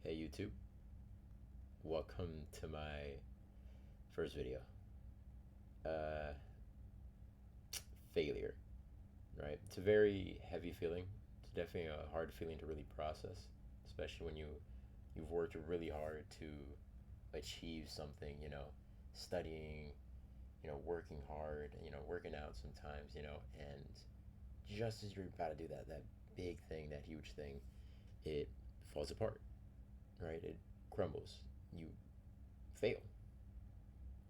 Hey YouTube, welcome to my first video. Uh, Failure, right? It's a very heavy feeling. It's definitely a hard feeling to really process, especially when you've worked really hard to achieve something. Studying, working hard, working out sometimes, and just as you're about to do that big thing, that huge thing, it falls apart, right? It crumbles. You fail.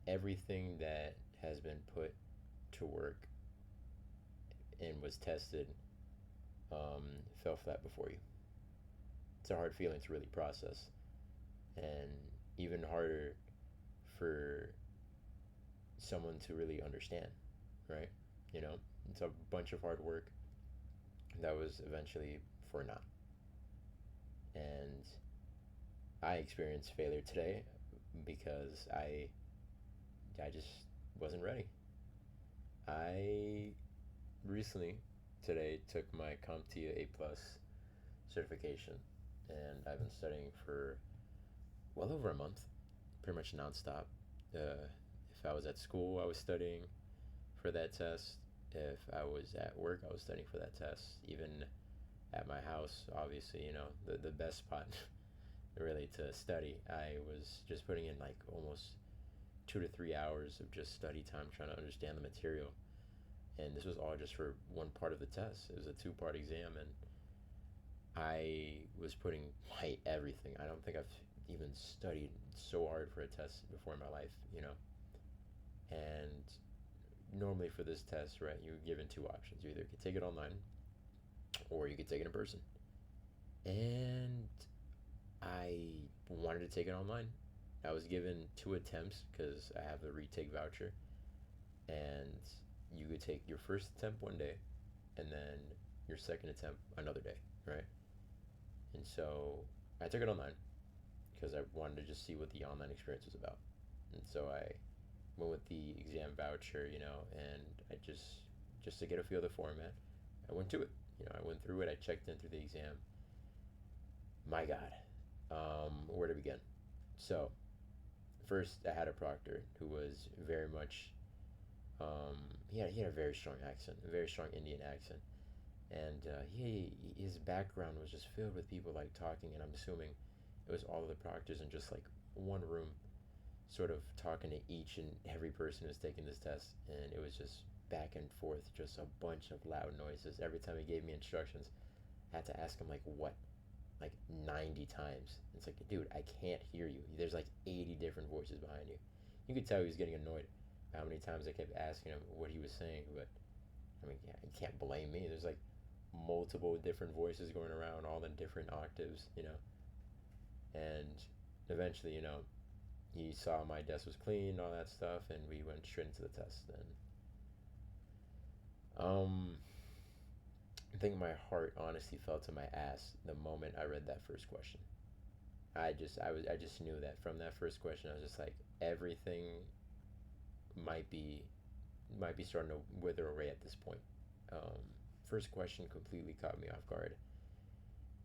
Everything that has been put to work and was tested fell flat before you. It's a hard feeling to really process, and even harder for someone to really understand, right? It's a bunch of hard work that was eventually for naught. And I experienced failure today because I just wasn't ready. I recently today took my CompTIA A plus certification, and I've been studying for well over a month, pretty much nonstop. Uh, if I was at school, I was studying for that test. If I was at work, I was studying for that test. Even at my house, obviously, the best spot really to study, I was just putting in like almost 2 to 3 hours of just study time trying to understand the material. And this was all just for one part of the test. It was a two-part exam, and I was putting my everything. I don't think I've even studied so hard for a test before in my life. And normally for this test, right, you're given two options. You either could take it online or you could take it in person. And I wanted to take it online. I was given two attempts because I have the retake voucher, and you could take your first attempt one day and then your second attempt another day, right? And so I took it online because I wanted to just see what the online experience was about. And so I went with the exam voucher, and I just to get a feel of the format, I went to it. I went through it. I checked in through the exam. My God, where to begin? So first, I had a proctor who was very much. He had a very strong accent, a very strong Indian accent, and his background was just filled with people like talking, and I'm assuming it was all of the proctors in just like one room, sort of talking to each and every person who was taking this test, and it was just back and forth, just a bunch of loud noises. Every time he gave me instructions, I had to ask him like what, like 90 times. It's like, dude, I can't hear you. There's like 80 different voices behind you. You could tell he was getting annoyed how many times I kept asking him what he was saying, but I mean, yeah, you can't blame me. There's like multiple different voices going around, all in different octaves. And eventually, he saw my desk was clean, all that stuff, and we went straight into the test. And um, I think my heart honestly fell to my ass the moment I read that first question. I just knew that from that first question, I was just like, everything might be might be starting to wither away at this point. First question completely caught me off guard.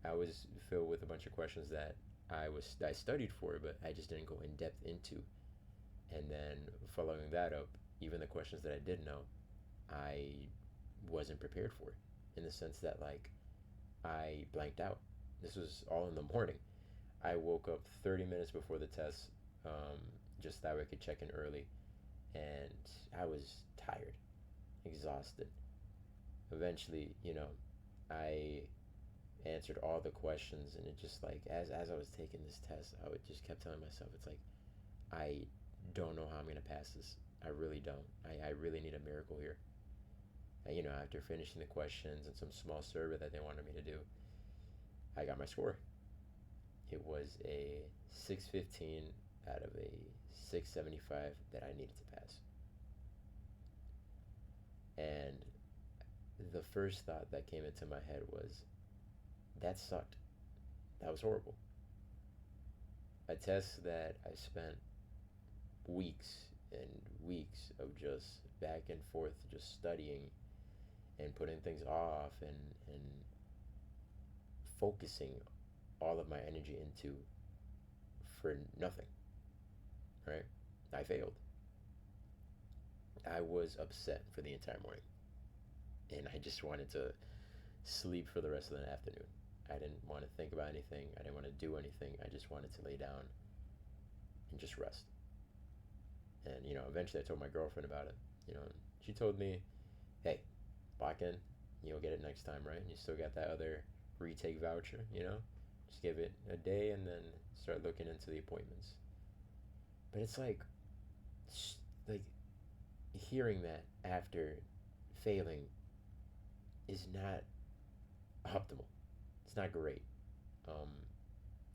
I was filled with a bunch of questions that I studied for, but I just didn't go in depth into. And then following that up, even the questions that I did know, I wasn't prepared for, in the sense that like I blanked out. This was all in the morning. I woke up 30 minutes before the test, just that way I could check in early, and I was tired, exhausted. Eventually, I answered all the questions, and it just like as I was taking this test, I would just kept telling myself, it's like, I don't know how I'm gonna pass this. I really don't. I really need a miracle here. And, after finishing the questions and some small survey that they wanted me to do, I got my score. It was a 615 out of a 675 that I needed to pass. And the first thought that came into my head was, that sucked. That was horrible. A test that I spent weeks and weeks of just back and forth, just studying and putting things off, and focusing all of my energy into, for nothing, right? I failed. I was upset for the entire morning, and I just wanted to sleep for the rest of the afternoon. I didn't want to think about anything. I didn't want to do anything. I just wanted to lay down and just rest. And eventually I told my girlfriend about it. She told me, "Hey, lock in. You'll get it next time, right? And you still got that other retake voucher. Just give it a day and then start looking into the appointments." But it's like hearing that after failing is not optimal. It's not great. Um,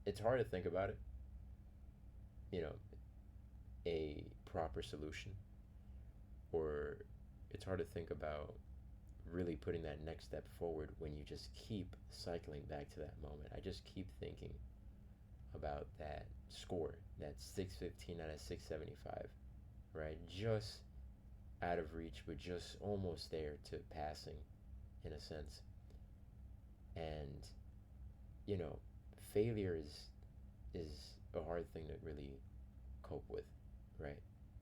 it's hard to think about it. You know, a proper solution, or it's hard to think about really putting that next step forward when you just keep cycling back to that moment. I just keep thinking about that score, that 615 out of 675, right? Just out of reach, but just almost there to passing in a sense. And, you know, failure is a hard thing to really cope with, right?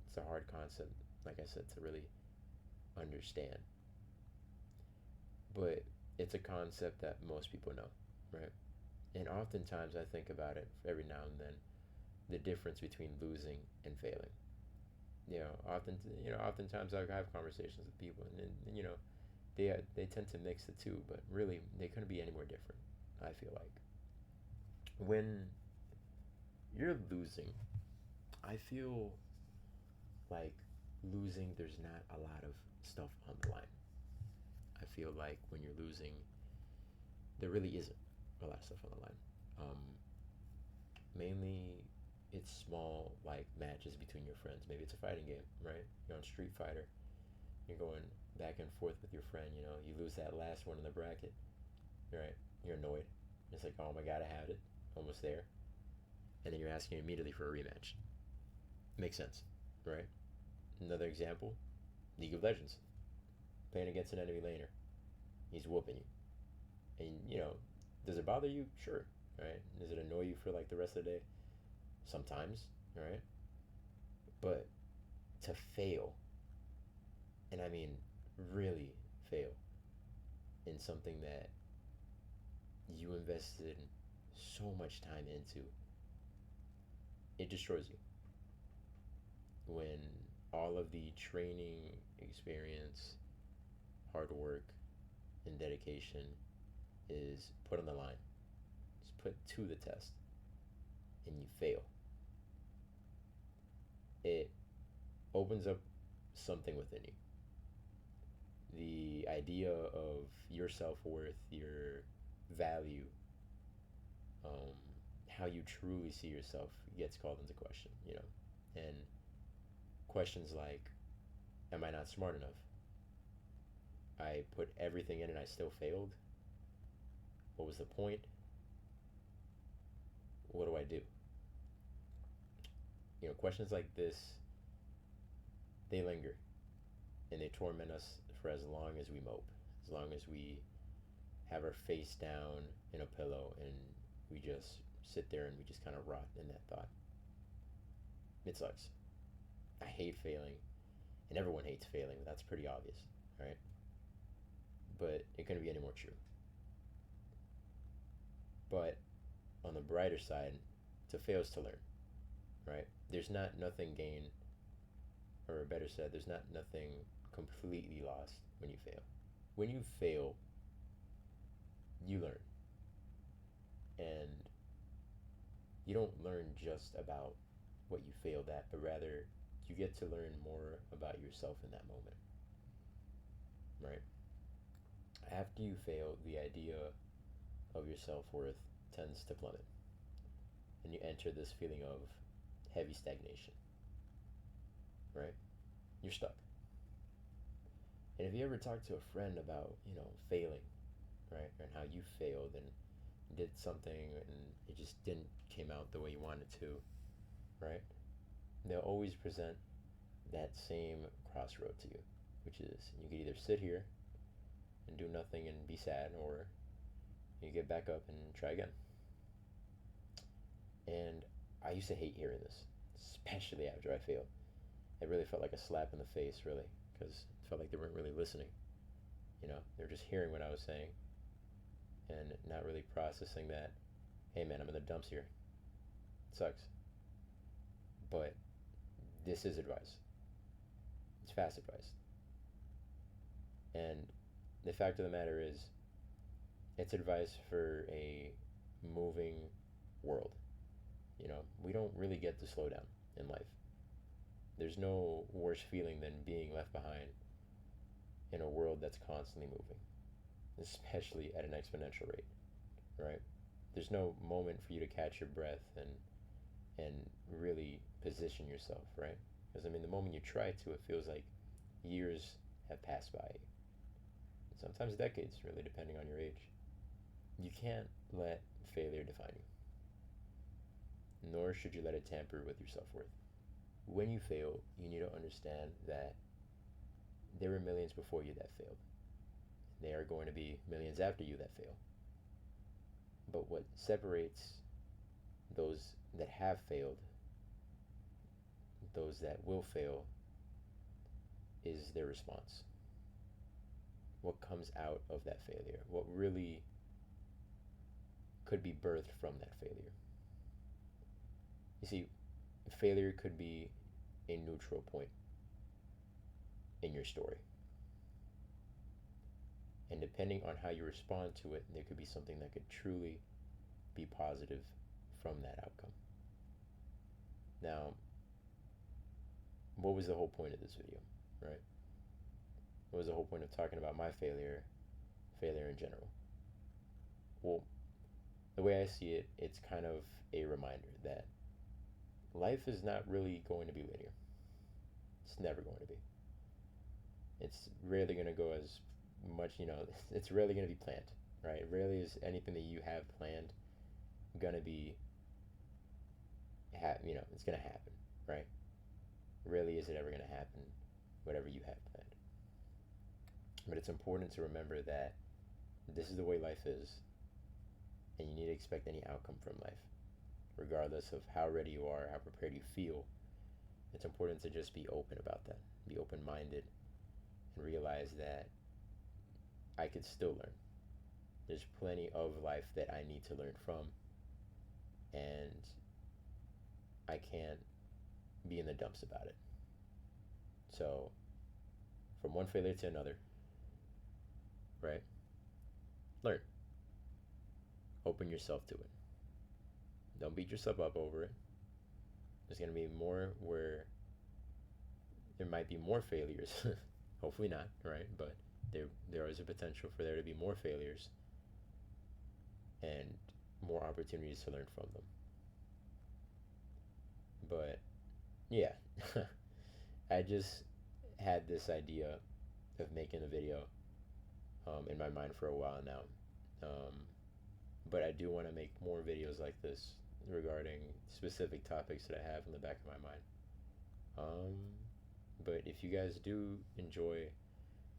It's a hard concept, like I said, to really understand. But it's a concept that most people know, right? And oftentimes I think about it every now and then, the difference between losing and failing. Oftentimes I have conversations with people, and they tend to mix the two, but really they couldn't be any more different. I feel like when you're losing, I feel like losing, there's not a lot of stuff on the line. I feel like when you're losing, there really isn't a lot of stuff on the line. Mainly, it's small like matches between your friends. Maybe it's a fighting game, right? You're on Street Fighter. You're going back and forth with your friend. You lose that last one in the bracket, right? You're annoyed. It's like, oh my god, I had it, almost there, and then you're asking immediately for a rematch. Makes sense, right? Another example: League of Legends, playing against an enemy laner. He's whooping you, and does it bother you? Sure, right? Does it annoy you for like the rest of the day? Sometimes, right? But to fail, and I mean really fail, in something that you invested so much time into, it destroys you. When all of the training, experience, hard work, and dedication is put on the line, it's put to the test, and you fail, it opens up something within you. The idea of your self worth, your value, um, how you truly see yourself gets called into question. And questions like, am I not smart enough? I put everything in and I still failed. What was the point? What do I do? Questions like this, they linger and they torment us for as long as we mope, as long as we have our face down in a pillow and we just sit there and we just kind of rot in that thought. It sucks. I hate failing, and everyone hates failing. That's pretty obvious, right? But it couldn't be any more true. But on the brighter side, to fail is to learn, right? There's not nothing gained, or better said, there's not nothing completely lost when you fail. When you fail, you learn. And you don't learn just about what you failed at, but rather you get to learn more about yourself in that moment, right? After you fail, the idea of your self worth tends to plummet, and you enter this feeling of heavy stagnation, right? You're stuck. And if you ever talk to a friend about, failing, right, and how you failed and did something and it just didn't came out the way you wanted to, right? They'll always present that same crossroad to you, which is you could either sit here and do nothing and be sad, or you get back up and try again. And I used to hate hearing this, especially after I failed. It really felt like a slap in the face, really, because it felt like they weren't really listening. They're just hearing what I was saying and not really processing that, hey man, I'm in the dumps here. It sucks. But this is advice. It's fast advice. And the fact of the matter is, it's advice for a moving world. We don't really get to slow down in life. There's no worse feeling than being left behind in a world that's constantly moving, especially at an exponential rate, right? There's no moment for you to catch your breath and really position yourself, right? Because the moment you try to, it feels like years have passed by. Sometimes decades, really, depending on your age. You can't let failure define you, nor should you let it tamper with your self worth. When you fail, you need to understand that there were millions before you that failed. There are going to be millions after you that fail. But what separates those that have failed, those that will fail, is their response. What comes out of that failure? What really could be birthed from that failure? You see, failure could be a neutral point in your story. And depending on how you respond to it, there could be something that could truly be positive from that outcome. Now, what was the whole point of this video, right? What was the whole point of talking about my failure in general? Well, the way I see it, it's kind of a reminder that life is not really going to be linear. It's never going to be. It's rarely going to go as much, it's rarely going to be planned, right? Rarely is anything that you have planned going to be, it's going to happen, right? Rarely is it ever going to happen, whatever you have planned. But it's important to remember that this is the way life is, and you need to expect any outcome from life, regardless of how ready you are, how prepared you feel. It's important to just be open about that, be open-minded, and realize that I could still learn. There's plenty of life that I need to learn from, and I can't be in the dumps about it. So, from one failure to another, right? Learn. Open yourself to it. Don't beat yourself up over it. There's going to be more where there might be more failures. Hopefully not, right? But there is a potential for there to be more failures and more opportunities to learn from them. But yeah, I just had this idea of making a video in my mind for a while now. But I do want to make more videos like this regarding specific topics that I have in the back of my mind. But if you guys do enjoy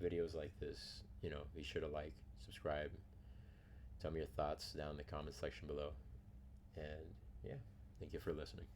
videos like this, be sure to like, subscribe, tell me your thoughts down in the comment section below. And yeah, thank you for listening.